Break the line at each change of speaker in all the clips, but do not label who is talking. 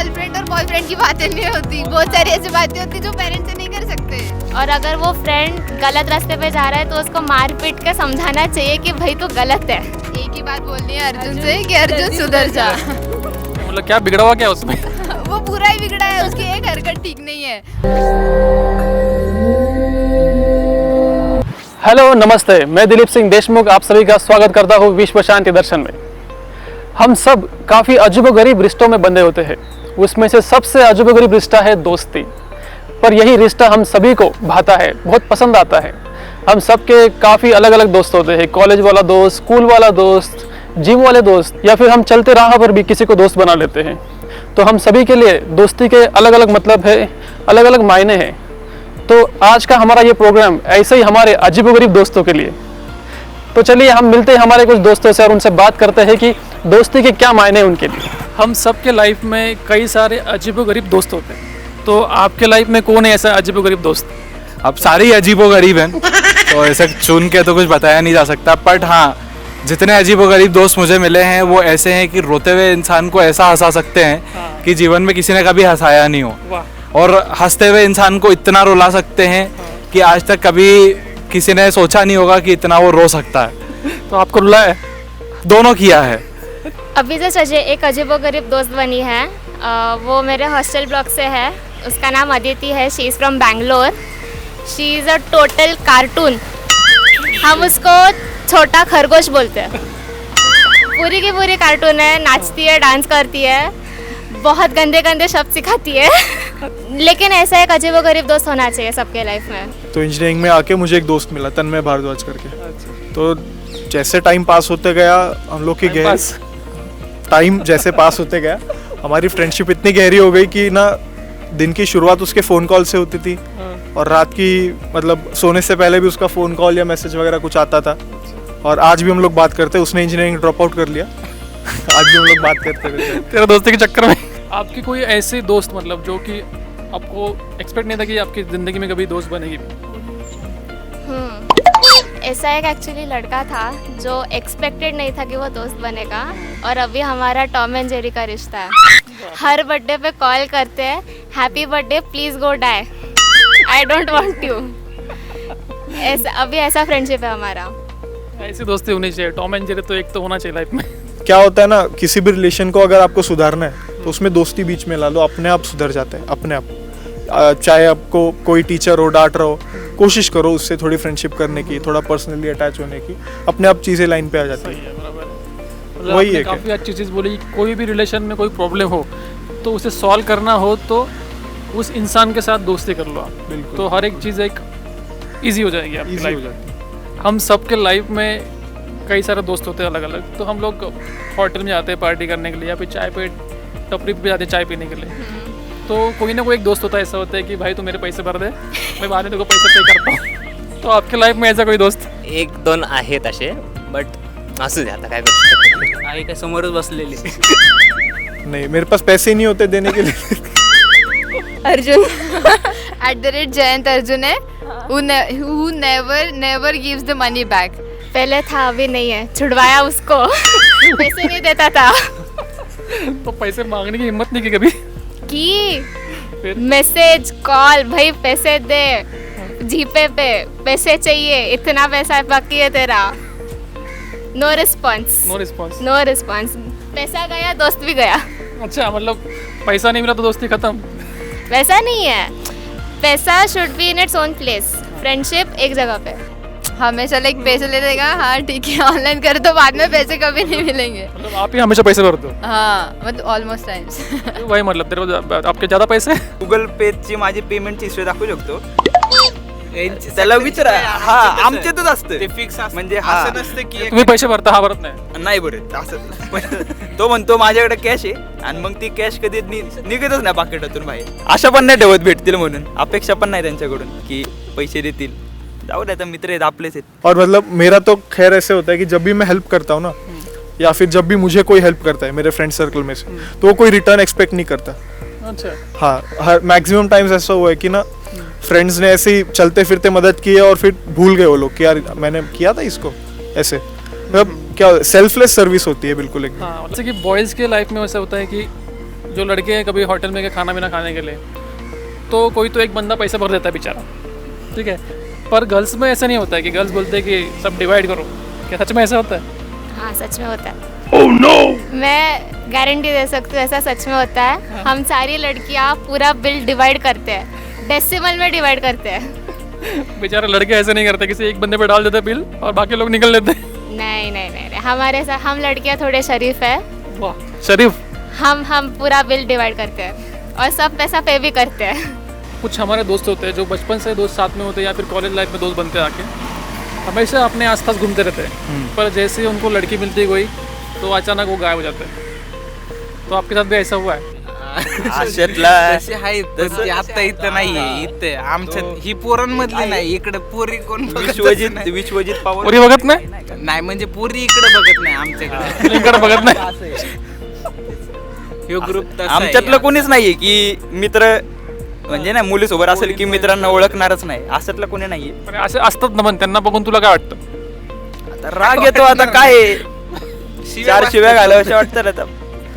Girlfriend और boyfriend की बातें नहीं होती, बहुत सारी ऐसी बातें होती जो पेरेंट्स से नहीं कर सकते।
और अगर वो फ्रेंड गलत रास्ते पे जा रहा है तो उसको मार पीट के समझाना चाहिए कि भाई तू गलत है।
एक ही बात बोलनी है अर्जुन से कि अर्जुन सुधर जा।
मतलब क्या बिगड़ा हुआ क्या उसमें?
वो पूरा ही बिगड़ा है, उसकी एक हरकत ठीक नहीं है।
हेलो नमस्ते, मैं दिलीप सिंह देशमुख आप सभी का स्वागत करता हूँ विश्व शांति दर्शन में। हम सब काफ़ी अजीबोगरीब रिश्तों में बंधे होते हैं। उसमें से सबसे अजीबोगरीब रिश्ता है दोस्ती। पर यही रिश्ता हम सभी को भाता है, बहुत पसंद आता है। हम सबके काफ़ी अलग अलग दोस्त होते हैं, कॉलेज वाला दोस्त, स्कूल वाला दोस्त, जिम वाले दोस्त, या फिर हम चलते राह पर भी किसी को दोस्त बना लेते हैं। तो हम सभी के लिए दोस्ती के अलग अलग मतलब है, अलग अलग मायने हैं। तो आज का हमारा ये प्रोग्राम ऐसे ही हमारे अजीबोगरीब दोस्तों के लिए। तो चलिए हम मिलते हैं हमारे कुछ दोस्तों से और उनसे बात करते हैं कि दोस्ती के क्या मायने हैं उनके लिए। हम सबके लाइफ में कई सारे अजीबोगरीब दोस्त होते हैं। तो आपके लाइफ में कौन है ऐसा अजीबोगरीब दोस्त?
अब सारे ही अजीबोगरीब हैं तो ऐसे चुन के तो कुछ बताया नहीं जा सकता, बट हाँ जितने अजीबोगरीब दोस्त मुझे मिले हैं वो ऐसे हैं कि रोते हुए इंसान को ऐसा हंसा सकते हैं कि जीवन में किसी ने कभी हंसाया नहीं हो, और हंसते हुए इंसान को इतना रुला सकते हैं कि आज तक कभी किसी ने सोचा नहीं होगा कि इतना वो रो सकता है।
तो आपको रुला है?
दोनों किया है।
अभी जस्ट अजय एक अजीबोगरीब दोस्त बनी है। वो मेरे हॉस्टल ब्लॉक से है। उसका नाम अदिति है। She is from Bangalore. She is a total cartoon. हम उसको छोटा खरगोश बोलते हैं। पूरी की पूरी कार्टून है, नाचती है, डांस करती है, बहुत गंदे गंदे शब्द सिखाती है। लेकिन ऐसा एक अजीबोगरीब दोस्त होना चाहिए सबके लाइफ में।
तो इंजीनियरिंग में आके मुझे एक दोस्त मिला, तन्मय भारद्वाज करके। तो जैसे टाइम पास होते गया हम लोग की टाइम जैसे पास होते गया हमारी फ्रेंडशिप इतनी गहरी हो गई कि ना दिन की शुरुआत उसके फ़ोन कॉल से होती थी और रात की मतलब सोने से पहले भी उसका फ़ोन कॉल या मैसेज वगैरह कुछ आता था। और आज भी हम लोग बात करते हैं। उसने इंजीनियरिंग ड्रॉप आउट कर लिया। आज भी हम लोग बात करते रहते हैं
तेरे दोस्ती के चक्कर में। आपकी कोई ऐसे दोस्त मतलब जो कि आपको एक्सपेक्ट नहीं था कि आपकी ज़िंदगी में कभी दोस्त बनेगी?
ऐसा एक एक्चुअली लड़का था जो एक्सपेक्टेड नहीं था कि वो दोस्त बनेगा, और अभी हमारा टॉम एंड जेरी का रिश्ता है। हर बर्थडे पे कॉल करते हैं, happy birthday, please go die, I don't want you. ऐसा अभी ऐसा फ्रेंडशिप है हमारा।
ऐसी दोस्ती होनी चाहिए। टॉम एंड जेरी तो एक तो होना चाहिए लाइफ में।
क्या होता है ना, किसी भी रिलेशन को अगर आपको सुधारना है तो उसमें दोस्ती बीच में ला लो, अपने आप सुधर जाते हैं अपने आप। चाहे आपको कोई टीचर हो, डांट रहा हो, कोशिश करो उससे थोड़ी फ्रेंडशिप करने की, थोड़ा पर्सनली अटैच होने की, अपने आप चीज़ें लाइन पे आ जाती है। वही है।
काफ़ी अच्छी चीज़ बोली। कोई भी रिलेशन में कोई प्रॉब्लम हो तो उसे सॉल्व करना हो तो उस इंसान के साथ दोस्ती कर लो आप।
बिल्कुल।
तो हर एक चीज़ एक ईजी हो जाएगी आपकी
ईजी हो
लाइफ।
जाती है।
हम सबके लाइफ में कई सारे दोस्त होते हैं अलग अलग। तो हम लोग होटल में जाते हैं पार्टी करने के लिए, या फिर चाय पे टपरी पे जाते हैं चाय पीने के लिए। तो कोई ना कोई एक दोस्त होता है, ऐसा होता है कि भाई तू मेरे पैसे भर दे, मैं बाद में तेरे को पैसे पे करता हूँ। तो आपके लाइफ में ऐसा कोई दोस्त?
एक दोन आहेत असे, बट असू दे, आता काय करू शकतो. आई काय समोरच बसलेली.
नहीं, मेरे पास पैसे ही नहीं होते देने के लिए।
अर्जुन @जयंत अर्जुन है, who never gives the money back।
पहले था, अभी नहीं है, छुड़वाया उसको। पैसे नहीं देता था।
तो पैसे मांगने की हिम्मत नहीं की कभी?
की मैसेज कॉल, भाई पैसे दे, जीपे पे पैसे चाहिए, इतना पैसा बाकी है तेरा। No response.
No response.
No response. पैसा गया, दोस्त भी गया।
अच्छा, मतलब पैसा नहीं मिला तो दोस्ती खत्म?
वैसा नहीं है, पैसा should be in its own place, friendship एक जगह पे।
हमेशा लाइक पैसे ले लेगा, हाँ ठीक है ऑनलाइन कर तो बाद में पैसे कभी नहीं मिलेंगे।
मतलब आप ही हमेशा पैसे भरते हो?
हाँ मतलब ऑलमोस्ट टाइम्स।
वही मतलब तेरे को आपके ज़्यादा पैसे?
गुगल पेची माझी पेमेंटची हिस्ट्री दाखवू शकतो. त्याला विचारा. हा आमच्यातच असतं ते फिक्स म्हणजे असं नसतं की
तुम्ही पैसे भरता, हा भरत नाही?
नाही भरत असं. तो म्हणतो माझ्याकडे कॅश आहे आणि मग ती कॅश कधी निघतच नाही पाकिटातून बाहेर. आशा पण नाही ठेवत भेटतील म्हणून, अपेक्षा पण नाही त्यांच्याकडून की पैसे देतील. जाऊ दे, मित्र आहेत आपलेच आहेत.
और मतलब मेरा तो खैर ऐसे होता है कि जब भी मैं हेल्प करता हूँ ना, या फिर जब भी मुझे कोई हेल्प करता है मेरे फ्रेंड सर्कल में से, तो वो कोई रिटर्न एक्सपेक्ट नहीं करता।
अच्छा।
हाँ, हर मैक्सिमम टाइम्स ऐसा हुआ है कि ना फ्रेंड्स ने ऐसे ही चलते फिरते मदद की है और फिर भूल गए वो लोग कि यार मैंने किया था इसको, ऐसे मतलब क्या सेल्फलेस सर्विस होती है बिल्कुल एक।
हाँ, जैसे कि बॉयज़ के लाइफ में वैसा होता है कि जो लड़के हैं कभी होटल में गए खाना पीना खाने के लिए, तो कोई तो एक बंदा पैसा भर देता है बेचारा, ठीक है। पर गर्ल्स में ऐसा नहीं होता है कि गर्ल्स बोलते हैं कि सब डिवाइड करो, क्या सच में ऐसा होता है?
हाँ, सच में होता है। मैं गारंटी दे सकती हूँ ऐसा सच में होता है। हम सारी लड़कियाँ पूरा बिल डिवाइड करते हैं, डेसिमल में डिवाइड करते हैं।
बेचारे लड़के ऐसे नहीं करते, किसी एक बंदे पे डाल देते बिल और बाकी लोग निकल लेते हैं।
नहीं नहीं नहीं नहीं, हमारे साथ हम लड़कियाँ थोड़े शरीफ है।
वाह, शरीफ।
हम पूरा बिल डिवाइड करते हैं और सब पैसा पे भी करते हैं।
कुछ हमारे दोस्त होते हैं जो बचपन से दोस्त साथ में होते हैं या फिर कॉलेज लाइफ में दोस्त बनते हैं, आके हमेशा अपने आसपास घूमते रहते हैं, पर जैसे ही उनको लड़की मिलती है कोई तो अचानक वो गायब हो जाते हैं। तो आपके साथ भी ऐसा हुआ है?
अशातला
तसे आहेत पण ते आता इथं नाहीये. इथं आमच्या ही पोरांमधली नाही, इकडे पोरी कोण बघत
विश्वजित पवार
पोरी बघत नाही?
नाही, म्हणजे पोरी इकडे बघत नाही आमच्याकडे.
इकडे बघत नाही.
ह्यो ग्रुप तसा आहे.
आमच्यातलं कोणीच नाहीये की मित्र म्हणजे ना मुलीसोबत असेल की मित्रांना ओळखणारच नाही, असतलं कोणी नाहीये.
पण असे असतात ना, पण त्यांना बघून तुला काय वाटतं?
आता राग येतो, आता काय आहे? चार शिव्या घालाव्याशा वाटतं आता.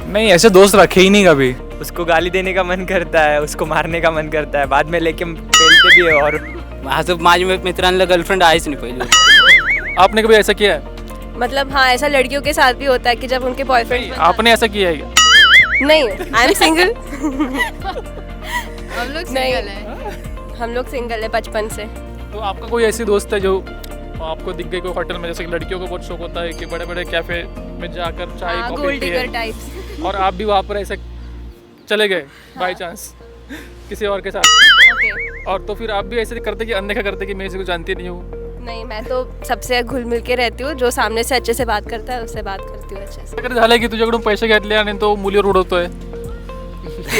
नहीं, ऐसे दोस्त रखे ही नहीं कभी।
उसको गाली देने का मन करता है, उसको मारने का मन करता है, बाद में लेके पेलते भी है। और
असं माझ्या मित्रांना गर्लफ्रेंड आहेच नाही पहिले.
आपने कभी ऐसा किया है?
मतलब हाँ, ऐसा लड़कियों के साथ भी होता है कि जब उनके बॉयफ्रेंड
आपने ऐसा किया है क्या?
नहीं, आई एम सिंगल।
हम लोग
नहीं।
सिंगल हैं।
हम लोग सिंगल है बचपन से।
तो आपका कोई ऐसी दोस्त है जो आपको दिख गई कोई होटल में, जैसे कि लड़कियों को बहुत शौक होता है कि बड़े बड़े कैफे में जाकर चाय
हाँ,
कॉफी
गोल्ड डिगर
पिए,
टाइप्स।
और आप भी वहाँ पर ऐसे चले गए बाय चांस किसी और के साथ,
ओके।
और तो फिर आप भी ऐसे करते कि अनदेखा करते कि मैं इसी को जानती नहीं हूँ?
नहीं, मैं तो सबसे घुल मिल के रहती हूँ। जो सामने से अच्छे से बात करता है उससे बात करती हूँ अच्छे से।
अगर झालं की तुझ्याकडून पैसे घेतले आणि तो मुलीवर उडवतोय,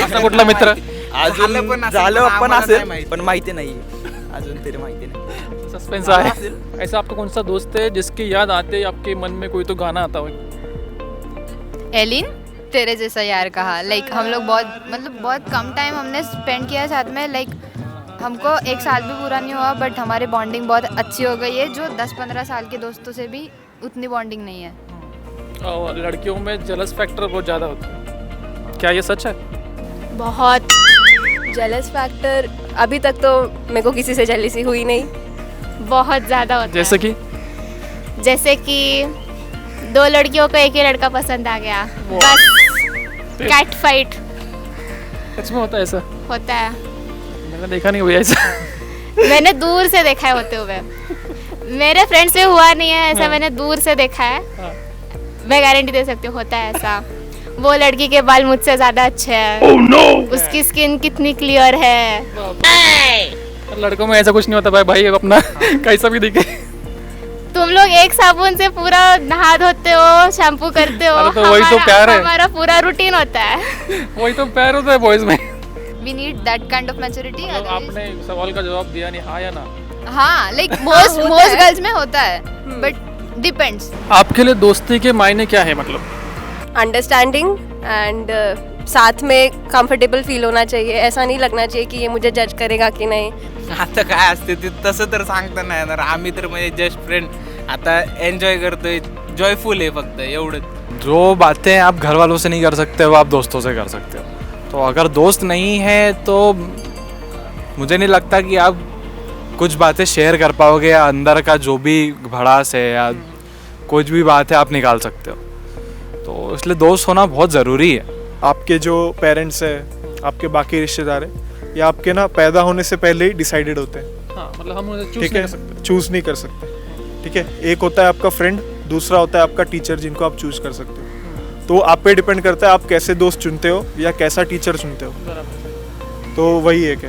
असा कुठला मित्र?
अजून झालं पण असेल, पण माहिती नाहीये अजून तरी माहिती नाही.
सस्पेंस है। ऐसा आपका कौन सा दोस्त है जिसकी याद आते ही आपके मन में कोई तो गाना आता हो?
एलिन, तेरे जैसा यार कहा। लाइक हम लोग बहुत कम टाइम हमने स्पेंड किया है साथ में। लाइक हमको 1 साल भी पूरा नहीं हुआ, बट हमारी बॉन्डिंग बहुत अच्छी हो गई है, जो 10-15 साल के दोस्तों से भी उतनी बॉन्डिंग नहीं है।
और लड़कियों में जलस फैक्टर बहुत ज़्यादा होता है, क्या ये सच है?
बहुत
जेलस फैक्टर अभी तक तो मेरे को किसी से जेलसी हुई नहीं।
बहुत ज़्यादा होता
जैसे कि
है। जैसे कि 2 लड़कियों को एक ही लड़का पसंद आ गया, बस कैट फाइट
सच में होता है ऐसा?
होता है।
मैंने देखा नहीं हुआ ऐसा।
मैंने दूर से देखा है होते हुए, मेरे फ्रेंड्स से हुआ नहीं है ऐसा, मैंने दूर से देखा है। मैं गारंटी दे सकती हूँ होता है ऐसा। वो लड़की के बाल मुझसे ज्यादा अच्छे हैं। उसकी स्किन कितनी क्लियर है।
लड़कों में ऐसा कुछ नहीं होता भाई अपना कैसा भी दिखे।
तुम लोग एक साबुन से पूरा नहा धोते हो, शैम्पू करते हो।
अरे तो वही तो प्यार है।
हमारा पूरा रूटीन होता है।
वही तो प्यार होता है बॉयज में।
We need that kind of maturity.
आपने सवाल का जवाब दिया नहीं, हाँ या ना?
हाँ, लाइक मोस्ट गर्ल्स में होता है, बट डिपेंड्स।
आपके लिए दोस्ती के मायने क्या है? मतलब
अंडरस्टैंडिंग एंड साथ में कंफर्टेबल फील होना चाहिए। ऐसा नहीं लगना चाहिए कि ये मुझे जज करेगा कि नहीं।
आता काय असते ते तसं तर सांगता नाही येणार. आम्ही तर म्हणजे जस्ट फ्रेंड, आता एन्जॉय करतोय, जॉयफुल आहे फक्त एवढंच.
जो बातें आप घर वालों से नहीं कर सकते वो आप दोस्तों से कर सकते हो. तो अगर दोस्त नहीं है तो मुझे नहीं लगता कि आप कुछ बातें शेयर कर पाओगे, या अंदर का जो भी भड़ास है या कुछ भी बात है आप निकाल सकते हो. तो इसलिए दोस्त होना बहुत ज़रूरी है.
आपके जो पेरेंट्स है, आपके बाकी रिश्तेदार है, ये आपके ना पैदा होने से पहले ही डिसाइडेड होते हैं.
हाँ, मतलब हम उन्हें चूज
ठीक
नहीं
है,
कर सकते.
चूज नहीं कर सकते. ठीक है, एक होता है आपका फ्रेंड, दूसरा होता है आपका टीचर जिनको आप चूज कर सकते हो. तो आप पे डिपेंड करता है आप कैसे दोस्त चुनते हो या कैसा टीचर चुनते हो. तो वही है कि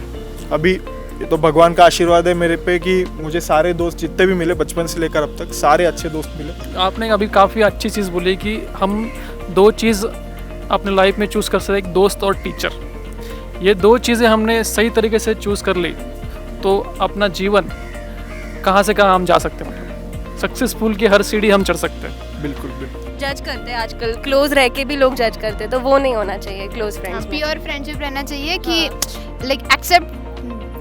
अभी ये तो भगवान का आशीर्वाद है मेरे पे कि मुझे सारे दोस्त जितने भी मिले बचपन से लेकर अब तक सारे अच्छे दोस्त मिले.
आपने अभी काफ़ी अच्छी चीज़ बोली कि हम 2 चीज़ अपने लाइफ में चूज़ कर सकते हैं, एक दोस्त और टीचर. ये 2 चीज़ें हमने सही तरीके से चूज़ कर ली तो अपना जीवन कहाँ से कहाँ हम जा सकते हैं. मतलब सक्सेसफुल की हर सीढ़ी हम चढ़ सकते हैं.
बिल्कुल बिल्कुल.
जज करते हैं आजकल, क्लोज रह के भी लोग जज करते हैं, तो वो नहीं होना चाहिए क्लोज फ्रेंड्स में.
प्योर फ्रेंडशिप रहना चाहिए कि लाइक एक्सेप्ट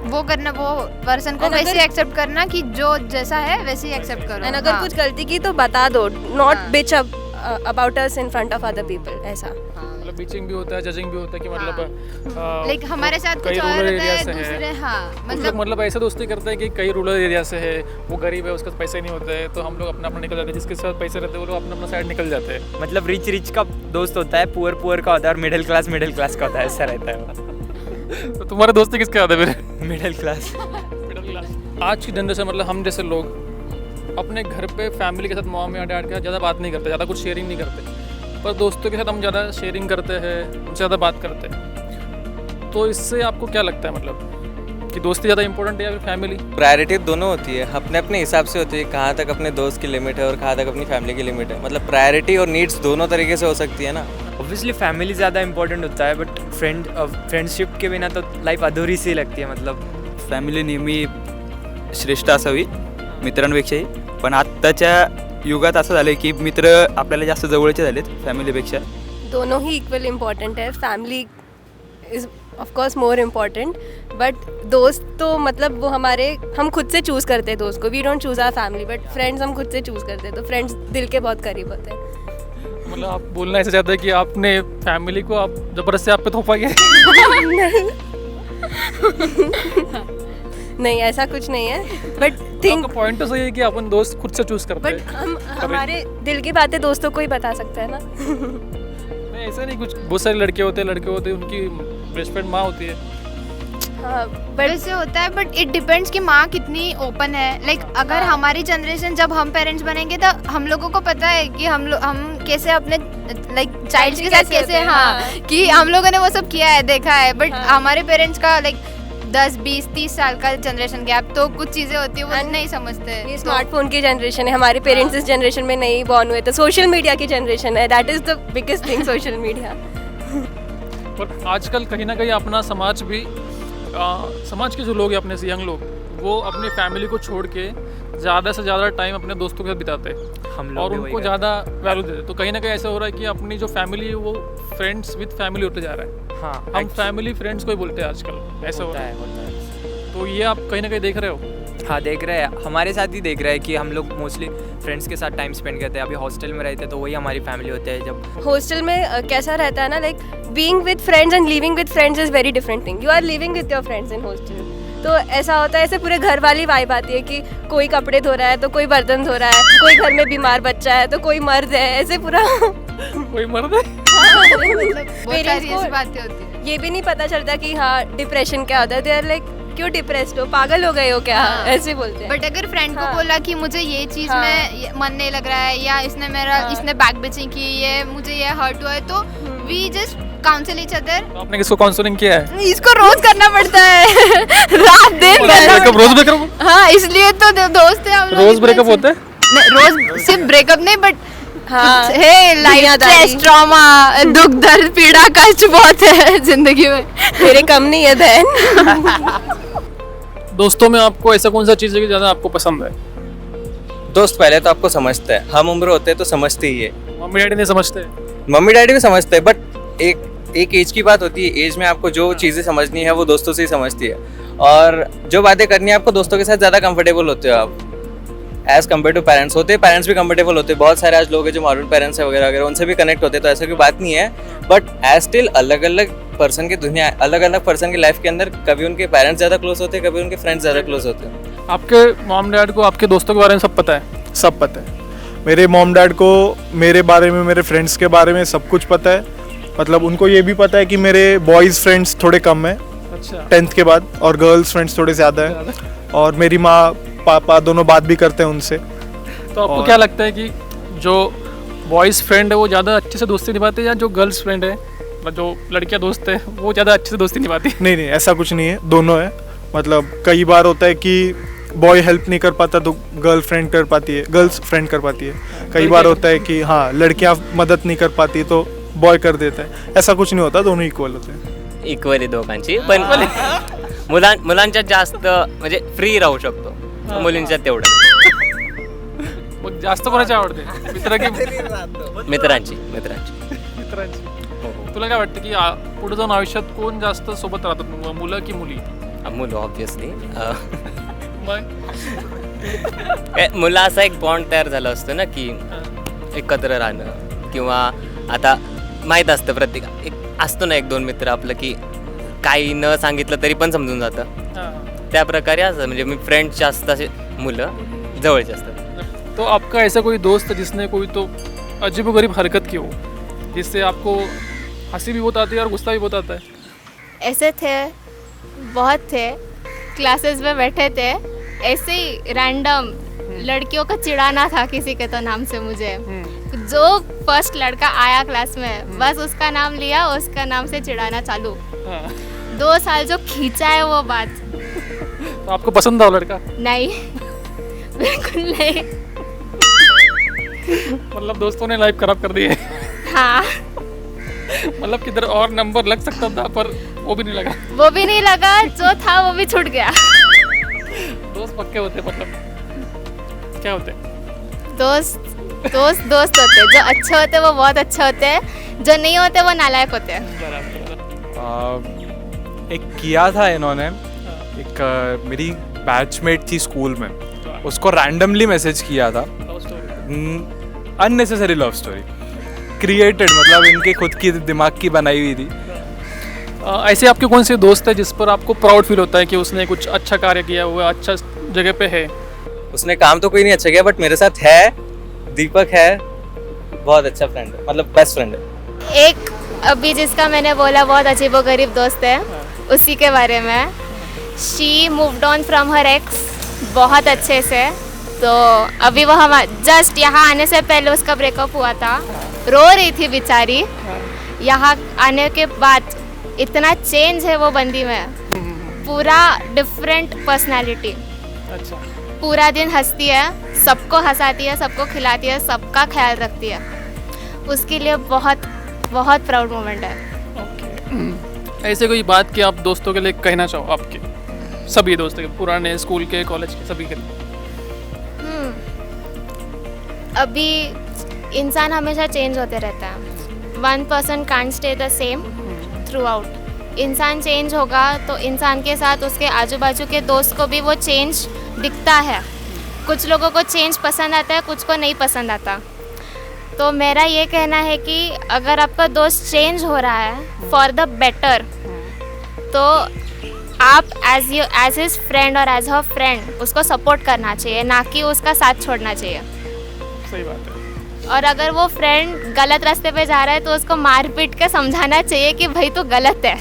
वो करना, वो पर्सन को
And
वैसे
अगर-
एक्सेप्ट करना कि जो जैसा है वैसे ही एक्सेप्ट करो.
एंड अगर
हाँ.
कुछ गलती की तो बता दो, not bitch up about us in front of other people, ऐसा.
मतलब बीचिंग भी होता है, जजिंग भी होता है कि मतलब
लाइक हमारे साथ
कई
कुछ और
रूरल
होता
एरिया
है,
से
दूसरे
है,
हाँ
मतलब ऐसे दोस्ती करते हैं कि कई रूरल एरिया से है, वो गरीब है, उसके पास पैसे नहीं होते हैं, तो हम लोग अपना अपना निकल जाते हैं, जिसके साथ पैसे रहते हैं वो लोग अपना अपना साइड निकल जाते हैं.
मतलब रिच का दोस्त होता है, पुअर का होता है, और मिडिल क्लास का होता है, ऐसा रहता है.
तो तुम्हारे दोस्ती किसके आते हैं फिर?
Middle class.
आज की जनरेशन मतलब हम जैसे लोग अपने घर पे फैमिली के साथ मॉम या डैड के साथ ज़्यादा बात नहीं करते, ज़्यादा कुछ शेयरिंग नहीं करते, पर दोस्तों के साथ हम ज़्यादा शेयरिंग करते हैं, उनसे ज़्यादा बात करते हैं. तो इससे आपको क्या लगता है मतलब कि दोस्ती ज़्यादा इंपॉर्टेंट है या फिर फैमिली?
प्रायोरिटी दोनों होती है, अपने अपने हिसाब से होती है, कहाँ तक अपने दोस्त की लिमिट है और कहाँ तक अपनी फैमिली की लिमिट है. मतलब प्रायोरिटी और नीड्स दोनों तरीके से हो सकती है ना.
ऑब्वियसली फैमिली ज़्यादा इंपॉर्टेंट होता है, बट फ्रेंडशिप के बिना तो लाईफ अधुरी सी लगती है. मतलब
फॅमिली नेहमी श्रेष्ठ असावी मित्रांपेक्षाही, पण आत्ताच्या युगात असं झालं की मित्र आपल्याला जास्त जवळचे झालेत फॅमिलीपेक्षा.
दोनों ही इक्वल इम्पॉर्टेंट है. Family is of course more important, but दोस्त तो मतलब वो हम खुद से चूज़ करते हैं दोस्त को. We don't choose our family, but friends हम खुद से चूज़ करते हैं, तो फ्रेंड्स दिल के बहुत करीब होते हैं.
मतलब आप बोलना ऐसा चाहते हैं कि आपने फैमिली को आप जबरदस्ती आप पे थोपा गया?
नहीं, ऐसा कुछ नहीं है, बट थिंक
पॉइंट तो सही है कि अपन दोस्त खुद से चूज करते
बट
हैं.
हम हमारे दिल की बातें दोस्तों को ही बता सकते हैं ना.
नहीं ऐसा नहीं, कुछ बहुत सारे लड़के होते हैं उनकी बेस्ट फ्रेंड माँ होती है.
हाँ,
वैसे होता है, बट इट डिपेंड्स कि माँ कितनी ओपन है. लाइक अगर हमारी जनरेशन जब हम पेरेंट्स बनेंगे तो हम लोगों को पता है कि हम कैसे अपने लाइक चाइल्ड के साथ कैसे कि हम लोगों ने वो सब किया है, देखा है. बट हमारे पेरेंट्स का लाइक 10, 20, 30 साल का जनरेशन गैप, तो कुछ चीज़ें होती है वो नहीं समझते.
ये स्मार्टफोन की जनरेशन है, हमारे पेरेंट्स इस जनरेशन में नहीं बॉर्न हुए, तो सोशल मीडिया की जनरेशन है. That is the biggest thing, social media.
पर आजकल कहीं ना कहीं अपना समाज भी समाज के जो लोग हैं अपने से यंग लोग, वो अपनी फैमिली को छोड़ के ज़्यादा से ज़्यादा टाइम अपने दोस्तों के साथ बिताते हैं
हम लोग
और
भी
उनको
वही
ज़्यादा वैल्यू देते हैं. तो कहीं ना कहीं ऐसा हो रहा है कि अपनी जो फैमिली है वो फ्रेंड्स विद फैमिली होते जा रहा है.
हाँ,
हम फैमिली फ्रेंड्स को ही बोलते हैं आजकल, ऐसा हो
होता
रहा है.
है.
तो ये आप कहीं ना कहीं देख रहे हो?
हाँ, देख रहे हैं, हमारे साथ ही देख रहे हैं कि हम लोग मोस्टली फ्रेंड्स के साथ टाइम स्पेंड करते हैं. अभी हॉस्टल में रहते हैं तो वही हमारी फैमिली होती है. जब
हॉस्टल में कैसा रहता है ना, like being with friends and living with friends is very different thing. You are living with your friends in hostel, तो ऐसा होता है, ऐसे पूरे घर वाली वाइब आती है कि कोई कपड़े धो रहा है तो कोई बर्तन धो रहा है, कोई घर में बीमार बच्चा है तो कोई मर्द है, ऐसे पूरा.
कोई मर्द है?
बहुत सारी ऐसी बातें होती है.
ये भी नहीं पता चलता कि हाँ डिप्रेशन क्या होता है. दे आर लाइक क्यों डिप्रेस्ड हो, पागल हो गए हो क्या, ऐसे बोलते हैं.
बट अगर फ्रेंड को बोला कि मुझे ये चीज़
हाँ.
में मन नहीं लग रहा है, या इसने बैक बिचिंग की, ये मुझे ये हर्ट हुआ है, तो we just counsel each other.
तो आपने किसको काउंसलिंग किया है?
इसको रोज करना पड़ता है. रात दिन
रोज ब्रेकअप?
हाँ, इसलिए तो दोस्त है हम लोग.
रोज ब्रेकअप होता है?
रोज सिर्फ ब्रेकअप नहीं, बट
हाँ,
है लाइफ, स्ट्रेस, ट्रॉमा, दुख दर्द, पीड़ा, कष्ट बहुत है जिंदगी में.
मेरे कम नहीं है बहन.
दोस्तों में आपको ऐसा कौन सा चीज़ है कि ज़्यादा आपको पसंद है?
दोस्त पहले तो आपको समझते हैं, हम उम्र होते हैं तो समझते ही है.
मम्मी डैडी नहीं समझते?
मम्मी डैडी भी समझते हैं, बट एक एज की बात होती है. एज में आपको जो चीज़ें समझनी है वो दोस्तों से ही समझती है, और जो बातें करनी है आपको दोस्तों के साथ ज़्यादा कंफर्टेबल होते हो आप एज कम्पेयर टू पेरेंट्स. होते हैं पेरेंट्स भी कंफर्टेबल होते हैं, बहुत सारे आज लोग हैं जो मॉडर्न पेरेंट्स है वगैरह वगैरह, उनसे भी कनेक्ट होते हैं, तो ऐसा कोई बात नहीं है. बट एज स्टिल अलग अलग पर्सन की दुनिया है, अलग अलग पर्सन की लाइफ के अंदर कभी उनके पेरेंट्स ज़्यादा क्लोज होते हैं, कभी उनके फ्रेंड्स ज़्यादा क्लोज होते हैं.
आपके मॉम डैड को आपके दोस्तों के बारे में सब पता है?
सब पता है. मेरे मॉम डैड को मेरे बारे में, मेरे फ्रेंड्स के बारे में सब कुछ पता है. मतलब उनको ये भी पता है कि मेरे बॉयज़ फ्रेंड्स थोड़े कम हैं.
अच्छा.
10th के बाद, और गर्ल्स फ्रेंड्स थोड़े ज़्यादा हैं. और मेरी माँ पापा दोनों बात भी करते हैं उनसे.
तो आपको क्या लगता है कि जो बॉयज़ फ्रेंड है वो ज़्यादा अच्छे से दोस्ती निभाते हैं, या जो गर्ल्स फ्रेंड है, जो लड़कियां दोस्त है, वो ज़्यादा अच्छे से दोस्ती निभाती है?
नहीं, ऐसा कुछ नहीं है, दोनों है. मतलब कई बार होता है कि बॉय हेल्प नहीं कर पाता तो गर्ल फ्रेंड कर पाती है, गर्ल्स फ्रेंड कर पाती है. कई बार होता है कि हाँ लड़कियां मदद नहीं कर पाती तो बॉय कर देता है. ऐसा कुछ नाही होता, दोनों इक्वल होते हैं.
इक्वली दोघांची, पण मुलांच्या जास्त म्हणजे फ्री राहू शकतो, मुलींच्या तेवढं.
मग जास्त कोणाची आवडते? मित्र की
मित्रांची.
तुला काय वाटतं की पुढे जाऊन आयुष्यात कोण जास्त सोबत राहतात, मुलं की मुली?
मुलं ऑब्विसली.
मग
मुलं असा एक बॉन्ड तयार झाला असतो ना की एकत्र राहणं,
किंवा आता माहीत असतं प्रत्येक एक असतो ना 1-2 मित्र आपलं की काही न सांगितलं तरी पण समजून जातं त्या प्रकारे असं म्हणजे मी फ्रेंड्स जास्त असे मुलं जवळचे असतात.
तो आपका ऐसा कोई दोस्त जिसने कोई तो अजीबोगरीब हरकत की हो जिससे आपको हंसी भी बहुत आती है और गुस्सा भी बहुत आता है?
ऐसे थे, बहुत थे, क्लासेस में बैठे थे, ऐसे ही रैंडम लड़कियों को चिढ़ाना था किसी के तो नाम से मुझे. जो फर्स्ट लड़का आया क्लास में बस उसका नाम लिया, उसका नाम से चिढ़ाना चालू. 2 साल जो खींचा है वो बात.
तो आपको पसंद था वो लड़का?
नहीं, बिल्कुल नहीं.
मतलब दोस्तों ने लाइफ खराब कर दी है.
हाँ,
मतलब किधर और नंबर लग सकता था पर वो भी नहीं लगा.
वो भी नहीं लगा, जो था वो भी छूट गया.
दोस्त पक्के होते मतलब क्या होते?
दोस्त होते, जो अच्छे होते वो बहुत अच्छे होते हैं, जो नहीं होते वो नालायक होते हैं.
एक किया था इन्होंने, एक मेरी बैचमेट थी स्कूल में, उसको रैंडमली मैसेज किया था. अननेसेसरी लव स्टोरी क्रिएटेड, मतलब इनके खुद की दिमाग की बनाई हुई थी.
ऐसे आपके कौन से दोस्त है जिस पर आपको प्राउड फील होता है कि उसने कुछ अच्छा कार्य किया हुआ, अच्छा जगह पे है?
उसने काम तो कोई नहीं अच्छा किया बट मेरे साथ है, दीपक है, बहुत अच्छा फ्रेंड है, मतलब बेस्ट फ्रेंड है.
एक अभी जिसका मैंने बोला बहुत अजीबोगरीब दोस्त है, उसी के बारे में. She moved on from her x बहुत अच्छे से. तो अभी वो हम जस्ट यहाँ आने से पहले उसका ब्रेकअप हुआ था, रो रही थी बेचारी. यहाँ आने के बाद इतना चेंज है वो बंदी में, पूरा डिफरेंट पर्सनालिटी.
अच्छा.
पूरा दिन हंसती है, सबको हंसाती है, सबको खिलाती है, सबका ख्याल रखती है. उसके लिए बहुत बहुत प्राउड मोमेंट है.
ऐसे कोई बात कि आप दोस्तों के लिए कहना चाहो, आपके सभी दोस्तों के, पुराने स्कूल के, कॉलेज के, सभी के लिए?
अभी इंसान हमेशा चेंज होते रहता है. 1 person can't stay the same throughout. इंसान चेंज होगा तो इंसान के साथ उसके आजू बाजू के दोस्त को भी वो चेंज दिखता है. कुछ लोगों को चेंज पसंद आता है, कुछ को नहीं पसंद आता. तो मेरा ये कहना है कि अगर आपका दोस्त चेंज हो रहा है फॉर द बेटर, तो आप एज हिज फ्रेंड और एज हर फ्रेंड उसको सपोर्ट करना चाहिए, ना कि उसका साथ छोड़ना चाहिए.
सही बात है.
और अगर वो फ्रेंड गलत रास्ते पे जा रहा है तो उसको मार पीट के समझाना चाहिए कि भाई तू गलत है.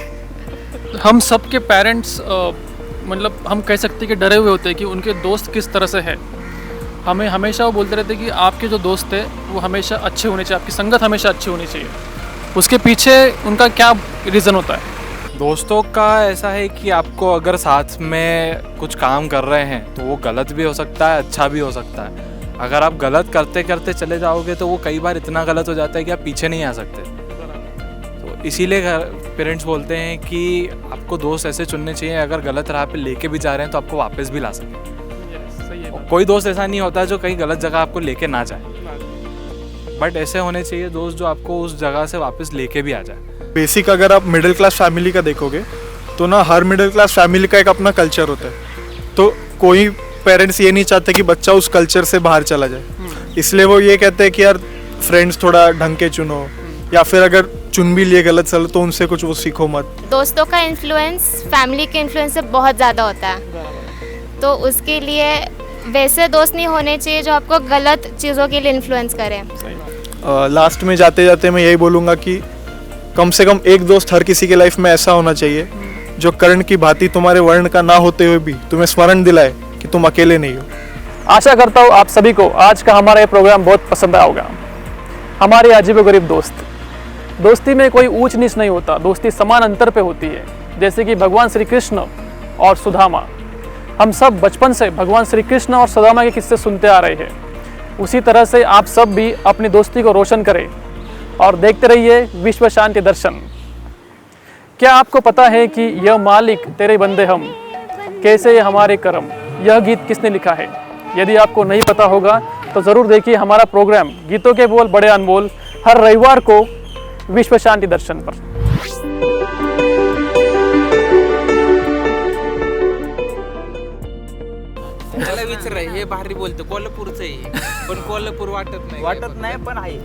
हम सबके पेरेंट्स मतलब हम कह सकते हैं कि डरे हुए होते हैं कि उनके दोस्त किस तरह से है. हमें हमेशा वो बोलते रहते हैं कि आपके जो दोस्त है वो हमेशा अच्छे होने चाहिए, आपकी संगत हमेशा अच्छी होनी चाहिए. उसके पीछे उनका क्या रीज़न होता है?
दोस्तों का ऐसा है कि आपको अगर साथ में कुछ काम कर रहे हैं तो वो गलत भी हो सकता है, अच्छा भी हो सकता है. अगर आप गलत करते करते चले जाओगे तो वो कई बार इतना गलत हो जाता है कि आप पीछे नहीं आ सकते. तो इसीलिए पेरेंट्स बोलते हैं कि आपको दोस्त ऐसे चुनने चाहिए अगर गलत राह पे लेके भी जा रहे हैं तो आपको वापस भी ला सकें. कोई दोस्त ऐसा नहीं होता जो कहीं गलत जगह आपको लेके ना जाए, बट ऐसे होने चाहिए दोस्त जो आपको उस जगह से वापस लेके भी आ जाए.
बेसिक अगर आप मिडिल क्लास फैमिली का देखोगे तो ना हर मिडिल क्लास फैमिली का एक अपना कल्चर होता है. तो कोई पेरेंट्स ये नहीं चाहते कि बच्चा उस कल्चर से बाहर चला जाए, इसलिए वो ये कहते हैं कि यार फ्रेंड्स थोड़ा ढंग के चुनो, या फिर अगर चुन भी लिए गलत चलो तो उनसे कुछ वो सीखो मत.
दोस्तों का इन्फ्लुएंस फैमिली के इन्फ्लुएंस से बहुत ज़्यादा होता है. तो उसके लिए वैसे दोस्त नहीं होने चाहिए जो आपको गलत चीज़ों के लिए इन्फ्लुएंस करें.
लास्ट में जाते जाते मैं यही बोलूँगा कि कम से कम एक दोस्त हर किसी के लाइफ में ऐसा होना चाहिए जो कर्ण की भांति तुम्हारे वर्ण का ना होते हुए भी तुम्हें स्मरण दिलाए कि तुम अकेले नहीं हो.
आशा करता हूँ आप सभी को आज का हमारा ये प्रोग्राम बहुत पसंद आया होगा. हमारे अजीबोगरीब दोस्त, दोस्ती में कोई ऊंच नीच नहीं होता, दोस्ती समान अंतर पे होती है. जैसे कि भगवान श्री कृष्ण और सुदामा, हम सब बचपन से भगवान श्री कृष्ण और सुदामा के किस्से सुनते आ रहे हैं. उसी तरह से आप सब भी अपनी दोस्ती को रोशन करें और देखते रहिए विश्व शांति दर्शन. क्या आपको पता है कि यह मालिक तेरे बंदे हम, कैसे ये हमारे कर्म, यह गीत किसने लिखा है? यदि आपको नहीं पता होगा तो ज़रूर देखिए हमारा प्रोग्राम गीतों के बोल बड़े अनमोल हर रविवार को विश्व शांति दर्शन पर.
त्याला विचार हे भारी बोलतो, कोल्हापूरचं आहे पण कोल्हापूर वाटत नाही.
वाटत नाही पण आहे.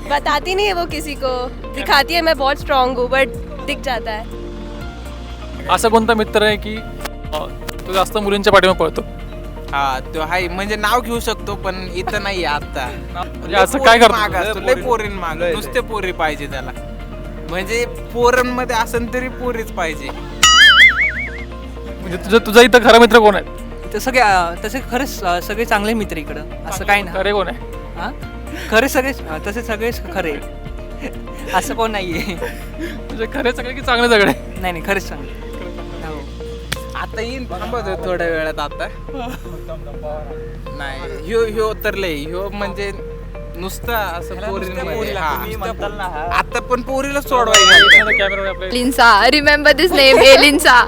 बताती नहीं है वो किसी को, दिखाती है मैं बहुत स्ट्रांग हूँ बट दिख जाता है.
असा कोणता मित्र आहे की तो जास्त मुलींच्या पाठीमागे पळतो?
हा तो हाय म्हणजे नाव घेऊ शकतो पण इथं नाही आता.
म्हणजे असं काय करतो?
लय पोरीन माग नुसते पोरी पाहिजे त्याला. म्हणजे पोरांमध्ये असेल तरी पोरीच पाहिजे.
म्हणजे तुझा इथं खरा मित्र कोण आहे?
तसे खरेच सगळे चांगले मित्र इकडं, असं काही नाही.
खरे कोण आहे?
हां खरे सगळे तसे सगळेच खरे, असं कोण नाही आहे.
म्हणजे खरे सगळे की चांगले सगळे?
नाही नाही खरेच चांगले.
आता येईन थांबवतो थोड्या वेळात. आता नाही ह्यो तर लय ह्यो म्हणजे नुसतं असं पोरींमध्ये. आता पण पोरीला सोडवायला.
एलिन्सा, रिमेंबर दिस नेम, एलिन्सा.